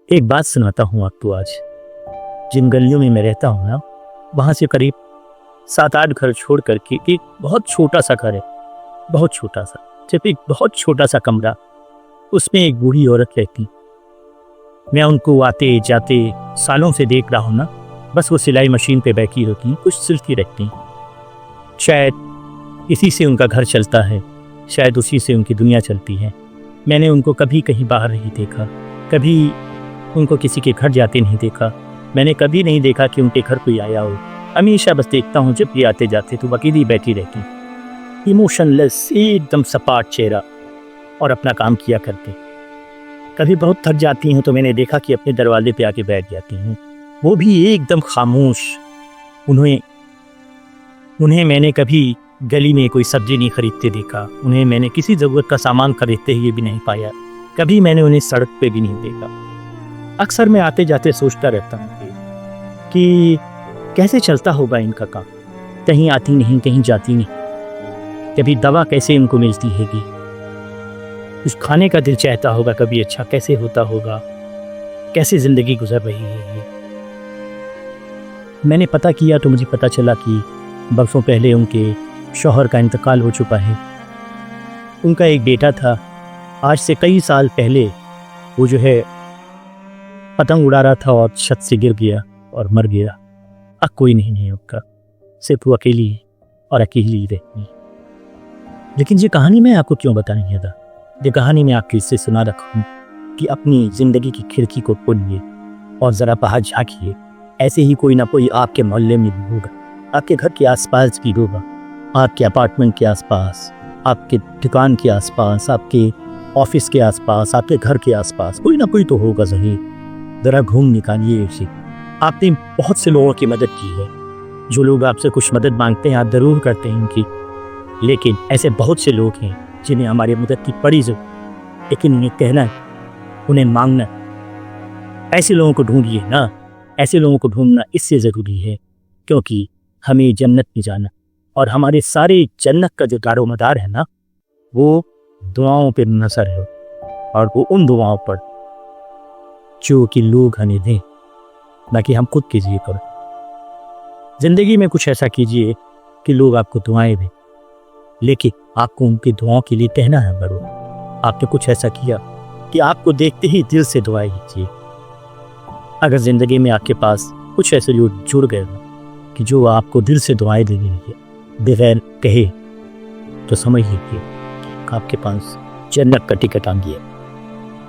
एक बात सुनाता हूँ आपको आज। जिन गलियों में मैं रहता हूँ ना, वहाँ से करीब 7-8 घर छोड़ करके एक बहुत छोटा सा घर है, बहुत छोटा सा, सिर्फ एक बहुत छोटा सा कमरा। उसमें एक बूढ़ी औरत रहती। मैं उनको आते जाते सालों से देख रहा हूँ ना, बस वो सिलाई मशीन पे बैठी होती, कुछ सिलती रहती। शायद इसी से उनका घर चलता है, शायद उसी से उनकी दुनिया चलती है। मैंने उनको कभी कहीं बाहर नहीं देखा, कभी उनको किसी के घर जाते नहीं देखा। मैंने कभी नहीं देखा कि उनके घर कोई आया हो। हमेशा बस देखता हूँ जब भी आते जाते तो अकेली बैठी रहती, इमोशनलेस, एकदम सपाट चेहरा, और अपना काम किया करते। कभी बहुत थक जाती हूँ तो मैंने देखा कि अपने दरवाजे पे आके बैठ जाती हूँ, वो भी एकदम खामोश। उन्हें मैंने कभी गली में कोई सब्जी नहीं खरीदते देखा, उन्हें मैंने किसी ज़रूरत का सामान खरीदते हुए भी नहीं पाया, कभी मैंने उन्हें सड़क पे भी नहीं देखा। अक्सर मैं आते जाते सोचता रहता हूँ कि कैसे चलता होगा इनका काम। कहीं आती नहीं, कहीं जाती नहीं, कभी दवा कैसे इनको मिलती हैगी, कुछ खाने का दिल चाहता होगा कभी, अच्छा कैसे होता होगा, कैसे ज़िंदगी गुजर रही है। मैंने पता किया तो मुझे पता चला कि बरसों पहले उनके शौहर का इंतकाल हो चुका है। उनका एक बेटा था, आज से कई साल पहले वो जो है पतंग उड़ा रहा था और छत से गिर गया और मर गया। अब कोई नहीं है उनका, सिर्फ वो अकेली और अकेली रहती। लेकिन ये कहानी मैं आपको क्यों बता नहीं था, ये कहानी मैं आपके इससे सुना रखा हूँ कि अपनी ज़िंदगी की खिड़की को खोलिए और ज़रा बाहर झाँकिए। ऐसे ही कोई ना कोई आपके मोहल्ले में भी होगा, आपके घर के आसपास भी होगा, आपके अपार्टमेंट के आसपास, आपके दुकान के आसपास, आपके ऑफिस के आसपास, आपके घर के आसपास कोई ना कोई तो होगा। ज़रूर ज़रा घूम निकालिए उसे। आपने बहुत से लोगों की मदद की है, जो लोग आपसे कुछ मदद मांगते हैं आप ज़रूर करते हैं उनकी, लेकिन ऐसे बहुत से लोग हैं जिन्हें हमारी मदद की बड़ी ज़रूरत, लेकिन उन्हें कहना, उन्हें मांगना। ऐसे लोगों को ढूंढिए ना, ऐसे लोगों को ढूंढना इससे ज़रूरी है क्योंकि हमें जन्नत में जाना, और हमारे सारे जन्नत का जो दारोमदार है ना, वो दुआओं पर नसर है, और वो उन दुआओं पर जो कि लोग हमें दें, ना कि हम खुद कीजिए करो। ज़िंदगी में कुछ ऐसा कीजिए कि लोग आपको दुआएं दें, लेकिन आपको उनकी दुआओं के लिए कहना है बड़ो। आपने कुछ ऐसा किया कि आपको देखते ही दिल से दुआएं कीजिए। अगर ज़िंदगी में आपके पास कुछ ऐसे लोग जुड़ गए कि जो आपको दिल से दुआएं देंगे बगैर कहे, तो समझ लीजिए कि आपके पास जन्नत का टिकट आ गया।